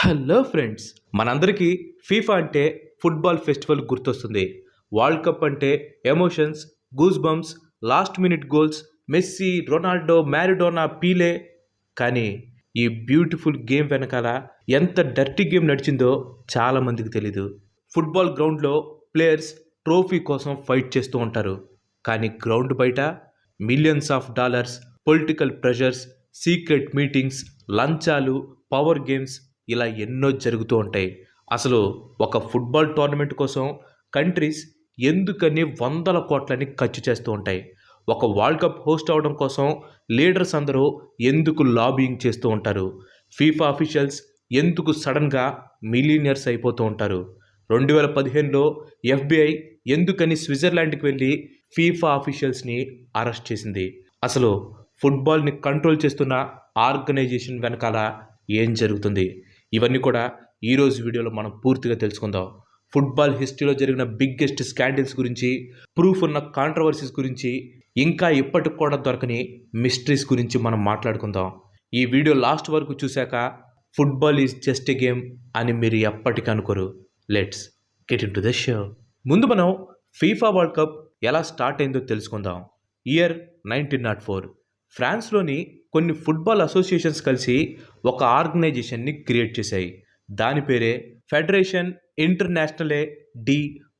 Hello friends, మనందరికీ FIFA అంటే football festival గుర్తొస్తుంది. వరల్డ్ కప్ అంటే emotions, goose bumps, last minute goals, Messi, Ronaldo, Maradona, Pele. కానీ ఈ బ్యూటిఫుల్ గేమ్ వెనకాల ఎంత డర్టీ గేమ్ నడిచిందో చాలామందికి తెలీదు. ఫుట్బాల్ గ్రౌండ్లో ప్లేయర్స్ ట్రోఫీ కోసం ఫైట్ చేస్తూ ఉంటారు. కానీ గ్రౌండ్ బయట millions of dollars, political pressures, secret meetings, లంచాలు, పవర్ గేమ్స్ ఇలా ఎన్నో జరుగుతూ ఉంటాయి. అసలు ఒక ఫుట్బాల్ టోర్నమెంట్ కోసం కంట్రీస్ ఎందుకని వందల కోట్లని ఖర్చు చేస్తూ ఉంటాయి. ఒక వరల్డ్ కప్ హోస్ట్ అవడం కోసం లీడర్స్ అందరూ ఎందుకు లాబింగ్ చేస్తూ ఉంటారు. ఫీఫా అఫీషియల్స్ ఎందుకు సడన్గా మిలీనియర్స్ అయిపోతూ ఉంటారు. 2015లో ఎఫ్బిఐ ఎందుకని స్విట్జర్లాండ్కి వెళ్ళి ఫీఫా అఫీషియల్స్ని అరెస్ట్ చేసింది. అసలు ఫుట్బాల్ని కంట్రోల్ చేస్తున్న ఆర్గనైజేషన్ వెనకాల ఏం జరుగుతుంది, ఇవన్నీ కూడా ఈరోజు వీడియోలో మనం పూర్తిగా తెలుసుకుందాం. ఫుట్బాల్ హిస్టరీలో జరిగిన బిగ్గెస్ట్ స్కాండిల్స్ గురించి, ప్రూఫ్ ఉన్న కాంట్రవర్సీస్ గురించి, ఇంకా ఇప్పటికి కూడా దొరకని మిస్టరీస్ గురించి మనం మాట్లాడుకుందాం. ఈ వీడియో లాస్ట్ వరకు చూశాక football is just a game అని మీరు ఎప్పటికీ అనుకోరు. Let's get in to the show. ముందు మనం ఫీఫా వరల్డ్ కప్ ఎలా స్టార్ట్ అయిందో తెలుసుకుందాం. ఇయర్ 1904 ఫ్రాన్స్లోని కొన్ని ఫుట్బాల్ అసోసియేషన్స్ కలిసి ఒక ఆర్గనైజేషన్ని క్రియేట్ చేశాయి. దాని పేరే Federation Internationale de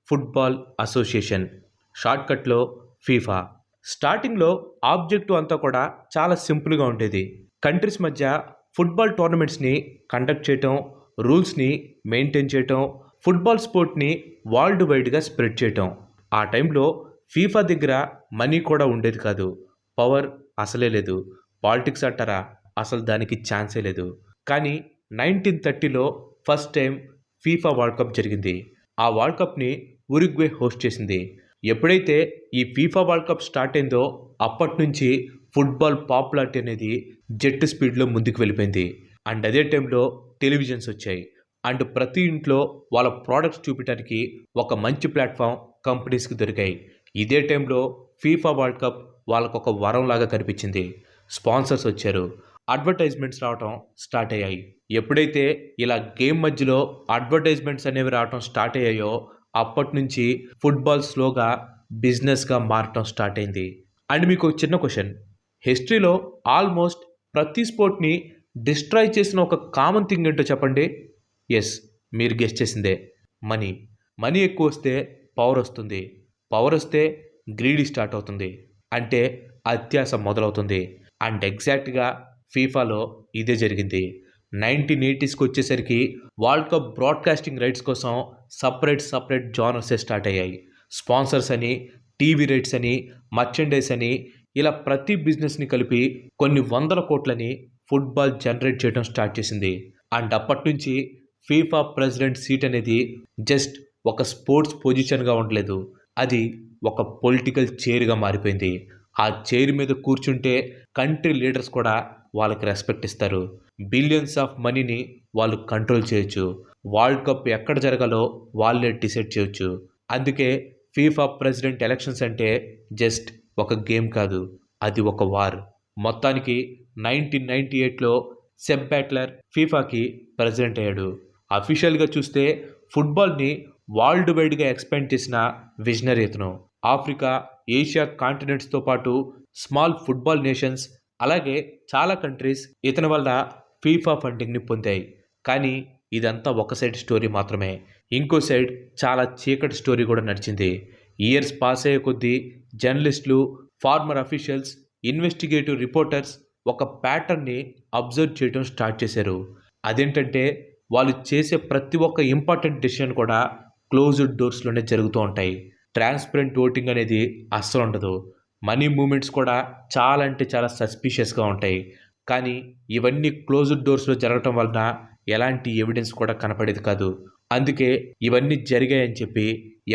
Football Association, షార్ట్కట్లో ఫీఫా. స్టార్టింగ్లో ఆబ్జెక్టివ్ అంతా కూడా చాలా సింపుల్గా ఉండేది. కంట్రీస్ మధ్య ఫుట్బాల్ టోర్నమెంట్స్ని కండక్ట్ చేయటం, రూల్స్ని మెయింటైన్ చేయటం, ఫుట్బాల్ స్పోర్ట్ని వరల్డ్ వైడ్గా స్ప్రెడ్ చేయటం. ఆ టైంలో ఫీఫా దగ్గర మనీ కూడా ఉండేది కాదు, పవర్ అసలే లేదు, పాలిటిక్స్ అంటారా అసలు దానికి ఛాన్సే లేదు. కానీ 1930లో first time FIFA world cup జరిగింది. ఆ వరల్డ్ కప్ని ఉరుగ్వే హోస్ట్ చేసింది. ఎప్పుడైతే ఈ ఫీఫా వరల్డ్ కప్ స్టార్ట్ అయిందో అప్పటి నుంచి ఫుట్బాల్ పాపులారిటీ అనేది జెట్ స్పీడ్లో ముందుకు వెళ్ళిపోయింది. అండ్ అదే టైంలో టెలివిజన్స్ వచ్చాయి. అండ్ ప్రతి ఇంట్లో వాళ్ళ ప్రోడక్ట్స్ చూపించడానికి ఒక మంచి ప్లాట్ఫామ్ కంపెనీస్కి దొరికాయి. ఇదే టైంలో ఫీఫా వరల్డ్ కప్ వాళ్ళకు ఒక వరంలాగా కనిపించింది. స్పాన్సర్స్ వచ్చారు, అడ్వర్టైజ్మెంట్స్ రావటం స్టార్ట్ అయ్యాయి. ఎప్పుడైతే ఇలా గేమ్ మధ్యలో అడ్వర్టైజ్మెంట్స్ అనేవి రావటం స్టార్ట్ అయ్యాయో అప్పటి నుంచి ఫుట్బాల్ స్లోగా బిజినెస్గా మారటం స్టార్ట్ అయింది. అండ్ మీకు ఒక చిన్న క్వశ్చన్, హిస్టరీలో ఆల్మోస్ట్ ప్రతి స్పోర్ట్ని డిస్ట్రాయ్ చేసిన ఒక కామన్ థింగ్ ఏంటో చెప్పండి. ఎస్, మీరు గెస్ చేసిందే, మనీ. మనీ ఎక్కువ వస్తే పవర్ వస్తుంది, పవర్ వస్తే గ్రీడీ స్టార్ట్ అవుతుంది, అంటే అత్యాస మొదలవుతుంది. అండ్ ఎగ్జాక్ట్గా ఫీఫాలో ఇదే జరిగింది. 1980స్కి వచ్చేసరికి వరల్డ్ కప్ బ్రాడ్కాస్టింగ్ రైట్స్ కోసం సపరేట్ జానర్సే స్టార్ట్ అయ్యాయి. స్పాన్సర్స్ అని, టీవీ రైట్స్ అని, మర్చెండైజ్ అని, ఇలా ప్రతి బిజినెస్ని కలిపి కొన్ని వందల కోట్లని ఫుట్బాల్ జనరేట్ చేయడం స్టార్ట్ చేసింది. అండ్ అప్పటి నుంచి ఫీఫా ప్రెసిడెంట్ సీట్ అనేది జస్ట్ ఒక స్పోర్ట్స్ పొజిషన్గా ఉండలేదు, అది ఒక పొలిటికల్ చైర్గా మారిపోయింది. ఆ చైర్ మీద కూర్చుంటే కంట్రీ లీడర్స్ కూడా వాళ్ళకి రెస్పెక్ట్ ఇస్తారు. బిలియన్స్ ఆఫ్ మనీని వాళ్ళు కంట్రోల్ చేయొచ్చు. వరల్డ్ కప్ ఎక్కడ జరగాలో వాళ్ళే డిసైడ్ చేయొచ్చు. అందుకే ఫీఫా ప్రెసిడెంట్ ఎలక్షన్స్ అంటే జస్ట్ ఒక గేమ్ కాదు, అది ఒక వార్. మొత్తానికి 1998లో సెప్ బ్లాటర్ ఫీఫాకి ప్రెసిడెంట్ అయ్యాడు. అఫీషియల్గా చూస్తే ఫుట్బాల్ని వరల్డ్ వైడ్గా ఎక్స్పాండ్ చేసిన విజనరీ ఇతను. ఆఫ్రికా, ఏషియా కాంటినెంట్స్తో పాటు స్మాల్ ఫుట్బాల్ నేషన్స్, అలాగే చాలా కంట్రీస్ ఇతని వల్ల ఫీఫా ఫండింగ్ని పొందాయి. కానీ ఇదంతా ఒక సైడ్ స్టోరీ మాత్రమే. ఇంకో సైడ్ చాలా చీకటి స్టోరీ కూడా నడిచింది. ఇయర్స్ పాస్ అయ్యే కొద్దీ జర్నలిస్టులు, ఫార్మర్ అఫీషియల్స్, ఇన్వెస్టిగేటివ్ రిపోర్టర్స్ ఒక ప్యాటర్న్ని అబ్జర్వ్ చేయడం స్టార్ట్ చేశారు. అదేంటంటే వాళ్ళు చేసే ప్రతి ఒక్క ఇంపార్టెంట్ డెసిషన్ కూడా క్లోజ్డ్ డోర్స్లోనే జరుగుతూ ఉంటాయి. ట్రాన్స్పరెంట్ ఓటింగ్ అనేది అస్సలు ఉండదు. మనీ మూమెంట్స్ కూడా చాలా అంటే చాలా సస్పీషియస్గా ఉంటాయి. కానీ ఇవన్నీ క్లోజ్డ్ డోర్స్లో జరగటం వలన ఎలాంటి ఎవిడెన్స్ కూడా కనపడేది కాదు. అందుకే ఇవన్నీ జరిగాయని చెప్పి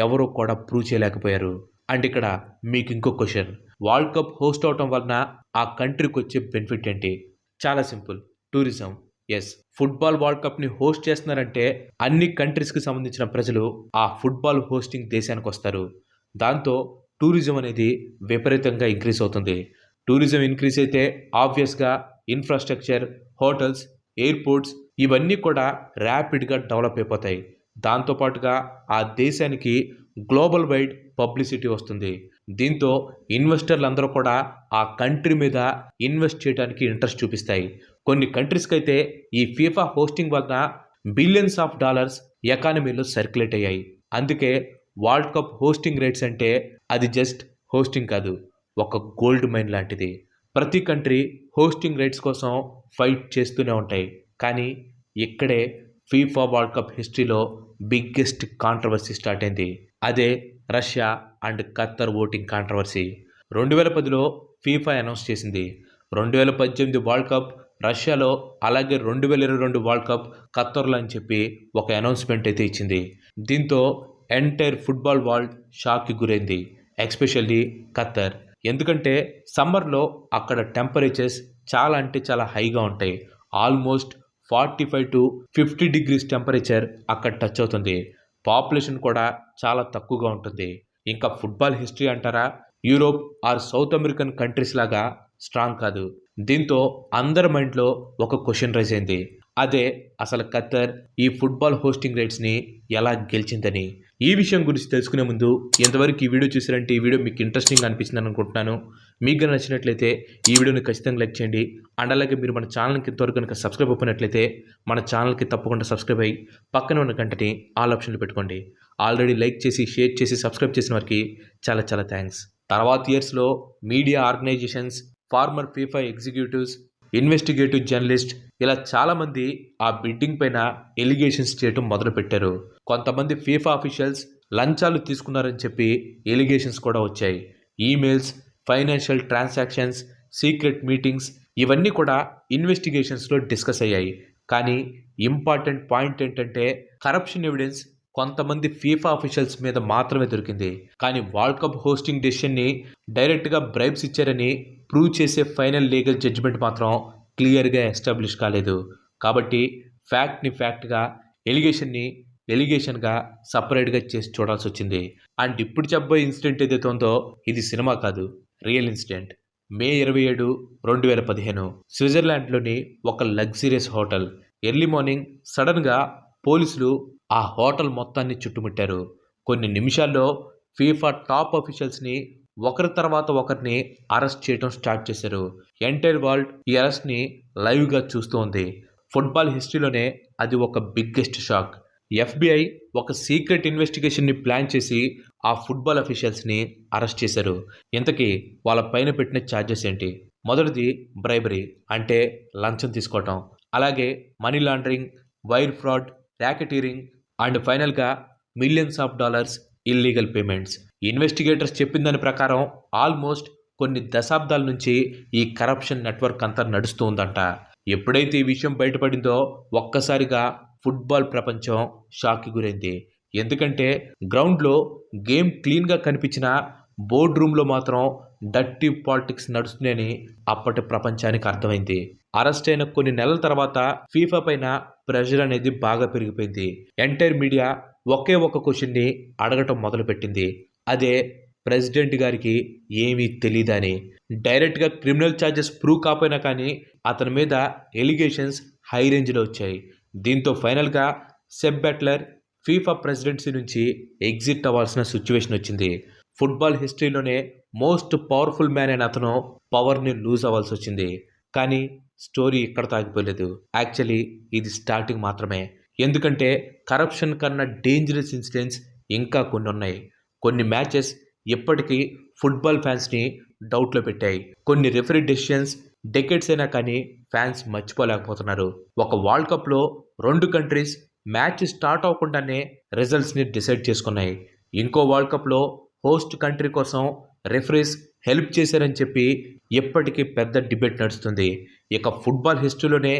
ఎవరూ కూడా ప్రూవ్ చేయలేకపోయారు. అండ్ ఇక్కడ మీకు ఇంకో క్వశ్చన్, వరల్డ్ కప్ హోస్ట్ అవటం వలన ఆ కంట్రీకి వచ్చే బెనిఫిట్ ఏంటి? చాలా simple, tourism. Yes, football world కప్ని హోస్ట్ చేస్తున్నారంటే అన్ని కంట్రీస్కి సంబంధించిన ప్రజలు ఆ ఫుట్బాల్ హోస్టింగ్ దేశానికి వస్తారు. దాంతో టూరిజం అనేది విపరీతంగా ఇంక్రీజ్ అవుతుంది. టూరిజం ఇంక్రీజ్ అయితే ఆబ్వియస్గా ఇన్ఫ్రాస్ట్రక్చర్, హోటల్స్, ఎయిర్పోర్ట్స్ ఇవన్నీ కూడా ర్యాపిడ్గా డెవలప్ అయిపోతాయి. దాంతోపాటుగా ఆ దేశానికి గ్లోబల్ వైడ్ పబ్లిసిటీ వస్తుంది. దీంతో ఇన్వెస్టర్లందరూ కూడా ఆ కంట్రీ మీద ఇన్వెస్ట్ చేయడానికి ఇంట్రెస్ట్ చూపిస్తాయి. కొన్ని కంట్రీస్కి అయితే ఈ ఫీఫా హోస్టింగ్ వలన బిలియన్స్ ఆఫ్ డాలర్స్ ఎకానమీలో సర్క్యులేట్ అయ్యాయి. అందుకే వరల్డ్ కప్ హోస్టింగ్ రైట్స్ అంటే అది జస్ట్ హోస్టింగ్ కాదు, ఒక గోల్డ్ మైన్ లాంటిది. ప్రతి కంట్రీ హోస్టింగ్ రైట్స్ కోసం ఫైట్ చేస్తూనే ఉంటాయి. కానీ ఇక్కడే ఫీఫా వరల్డ్ కప్ హిస్టరీలో బిగ్గెస్ట్ కాంట్రవర్సీ స్టార్ట్ అయింది. అదే Russia and Qatar voting controversy. 2010లో ఫీఫా అనౌన్స్ చేసింది 2018 వరల్డ్ కప్ రష్యాలో, అలాగే 2022 వరల్డ్ కప్ ఖత్తర్లో అని చెప్పి ఒక అనౌన్స్మెంట్ అయితే ఇచ్చింది. దీంతో ఎంటైర్ ఫుట్బాల్ వరల్డ్ షాక్కి గురైంది, ఎస్పెషల్లీ ఖత్తర్. ఎందుకంటే సమ్మర్లో అక్కడ టెంపరేచర్స్ చాలా అంటే చాలా హైగా ఉంటాయి. ఆల్మోస్ట్ 45 to 50 degrees టెంపరేచర్ అక్కడ టచ్ అవుతుంది. పాపులేషన్ కూడా చాలా తక్కువగా ఉంటుంది. ఇంకా ఫుట్బాల్ హిస్టరీ అంటారా, Europe or South American countries లాగా స్ట్రాంగ్ కాదు. దీంతో అందరి మైండ్లో ఒక క్వశ్చన్ రైజ్ అయింది. అదే అసలు ఖత్తర్ ఈ ఫుట్బాల్ హోస్టింగ్ రైట్స్ని ఎలా గెలిచిందని. ఈ విషయం గురించి తెలుసుకునే ముందు ఎంతవరకు ఈ వీడియో చూసారంటే ఈ వీడియో మీకు ఇంట్రెస్టింగ్ అనిపించిందని అనుకుంటున్నాను. మీకు నచ్చినట్లయితే ఈ వీడియోని ఖచ్చితంగా లైక్ చేయండి. అండ్ అలాగే మీరు మన ఛానల్కి ఇంతవరకు కనుక సబ్స్క్రైబ్ అయిపోయినట్లయితే మన ఛానల్కి తప్పకుండా సబ్స్క్రైబ్ అయ్యి పక్కన ఉన్న గంటని ఆల్ ఆప్షన్లు పెట్టుకోండి. ఆల్రెడీ లైక్ చేసి షేర్ చేసి సబ్స్క్రైబ్ చేసిన వారికి చాలా చాలా థ్యాంక్స్. తర్వాత ఇయర్స్లో media organisations, former FIFA executives, investigative journalist ఇలా చాలామంది ఆ బిడ్డింగ్ పైన ఎలిగేషన్స్ చేయడం మొదలుపెట్టారు. కొంతమంది ఫీఫా అఫీషియల్స్ లంచాలు తీసుకున్నారని చెప్పి ఎలిగేషన్స్ కూడా వచ్చాయి. Emails, financial transactions, secret meetings ఇవన్నీ కూడా ఇన్వెస్టిగేషన్స్లో డిస్కస్ అయ్యాయి. కానీ ఇంపార్టెంట్ పాయింట్ ఏంటంటే కరప్షన్ ఎవిడెన్స్ కొంతమంది ఫీఫా అఫీషియల్స్ మీద మాత్రమే దొరికింది. కానీ వరల్డ్ కప్ హోస్టింగ్ డెసిషన్ని డైరెక్ట్గా బ్రైబ్స్ ఇచ్చారని ప్రూవ్ చేసే ఫైనల్ లీగల్ జడ్జిమెంట్ మాత్రం క్లియర్గా ఎస్టాబ్లిష్ కాలేదు. కాబట్టి ఫ్యాక్ట్ని ఫ్యాక్ట్గా, ఎలిగేషన్గా సపరేట్గా చేసి చూడాల్సి వచ్చింది. అండ్ ఇప్పుడు చెప్పబోయే ఇన్సిడెంట్ ఏదైతే ఉందో ఇది సినిమా కాదు, రియల్ ఇన్సిడెంట్. మే 27, 2015 స్విట్జర్లాండ్లోని ఒక లగ్జరియస్ హోటల్. ఎర్లీ మార్నింగ్ సడన్గా పోలీసులు ఆ హోటల్ మొత్తాన్ని చుట్టుముట్టారు. కొన్ని నిమిషాల్లో ఫీఫా టాప్ అఫీషియల్స్ని ఒకరి తర్వాత ఒకరిని అరెస్ట్ చేయడం స్టార్ట్ చేశారు. ఎంటైర్ వరల్డ్ ఈ అరెస్ట్ని లైవ్గా చూస్తూ ఉంది. ఫుట్బాల్ హిస్టరీలోనే అది ఒక బిగ్గెస్ట్ షాక్. FBI ఒక సీక్రెట్ ఇన్వెస్టిగేషన్ని ప్లాన్ చేసి ఆ ఫుట్బాల్ అఫీషియల్స్ని అరెస్ట్ చేశారు. ఇంతకీ వాళ్ళ పైన పెట్టిన ఛార్జెస్ ఏంటి? మొదటిది బ్రైబరీ, అంటే లంచం తీసుకోవటం. అలాగే money laundering, wire fraud, racketeering and ఫైనల్గా millions of dollars illegal payments. Investigators చెప్పిన దాని ప్రకారం ఆల్మోస్ట్ కొన్ని దశాబ్దాల నుంచి ఈ కరప్షన్ నెట్వర్క్ అంతా నడుస్తూ ఉందంట. ఎప్పుడైతే ఈ విషయం బయటపడిందో ఒక్కసారిగా ఫుట్బాల్ ప్రపంచం షాక్కి గురైంది. ఎందుకంటే గ్రౌండ్లో గేమ్ క్లీన్గా కనిపించిన బోర్డ్ రూమ్లో మాత్రం డర్టీ పాలిటిక్స్ నడుస్తున్నాయని అప్పటి ప్రపంచానికి అర్థమైంది. అరెస్ట్ అయిన కొన్ని నెలల తర్వాత ఫీఫా పైన ప్రెషర్ అనేది బాగా పెరిగిపోయింది. ఎంటైర్ మీడియా ఒకే ఒక క్వశ్చన్ని అడగటం మొదలుపెట్టింది. అదే ప్రెసిడెంట్ గారికి ఏమీ తెలీదని. డైరెక్ట్గా క్రిమినల్ ఛార్జెస్ ప్రూవ్ కాపోయినా కానీ అతని మీద ఎలిగేషన్స్ హై రేంజ్లో వచ్చాయి. దీంతో ఫైనల్గా సెప్ బ్లాటర్ ఫీఫా ప్రెసిడెన్సీ నుంచి ఎగ్జిట్ అవ్వాల్సిన సిచ్యువేషన్ వచ్చింది. ఫుట్బాల్ హిస్టరీలోనే మోస్ట్ పవర్ఫుల్ మ్యాన్ అయిన అతను పవర్ని లూజ్ అవ్వాల్సి వచ్చింది. కానీ స్టోరీ ఇక్కడ తాగిపోలేదు. యాక్చువల్లీ ఇది స్టార్టింగ్ మాత్రమే. ఎందుకంటే కరప్షన్ కన్నా డేంజరస్ ఇన్సిడెంట్స్ ఇంకా కొన్ని ఉన్నాయి. కొన్ని మ్యాచెస్ ఇప్పటికీ ఫుట్బాల్ ఫ్యాన్స్ని డౌట్లో పెట్టాయి. కొన్ని రెఫరీ డెసిషన్స్ డెకెడ్స్ అయినా కానీ ఫ్యాన్స్ మర్చిపోలేకపోతున్నారు. ఒక వరల్డ్ కప్లో 2 కంట్రీస్ మ్యాచ్ స్టార్ట్ అవ్వకుండానే రిజల్ట్స్ని డిసైడ్ చేసుకున్నాయి. ఇంకో వరల్డ్ కప్లో హోస్ట్ కంట్రీ కోసం రెఫరీస్ హెల్ప్ చేశారని చెప్పి ఎప్పటికీ పెద్ద డిబేట్ నడుస్తుంది. ఇక ఫుట్బాల్ హిస్టరీలోనే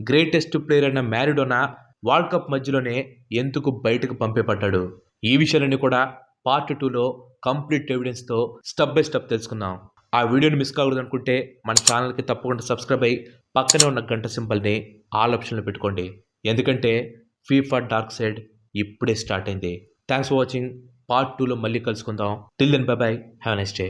గ్రేటెస్ట్ ప్లేయర్ అయిన మ్యారడోనా వరల్డ్ కప్ మధ్యలోనే ఎందుకు బయటకు పంపేపడ్డాడు? ఈ విషయాలన్నీ కూడా పార్ట్ 2లో కంప్లీట్ ఎవిడెన్స్తో స్టెప్ బై స్టెప్ తెలుసుకుందాం. ఆ వీడియోని మిస్ కాకూడదు అనుకుంటే మన ఛానల్కి తప్పకుండా సబ్స్క్రైబ్ అయ్యి పక్కనే ఉన్న గంట సింబల్ని ఆల్ ఆప్షన్లో పెట్టుకోండి. ఎందుకంటే ఫీఫా డార్క్ సైడ్ ఇప్పుడే స్టార్ట్ అయింది. Thanks for watching. పార్ట్ 2లో మళ్ళీ కలుసుకుందాం. Till then bye bye, have a nice day.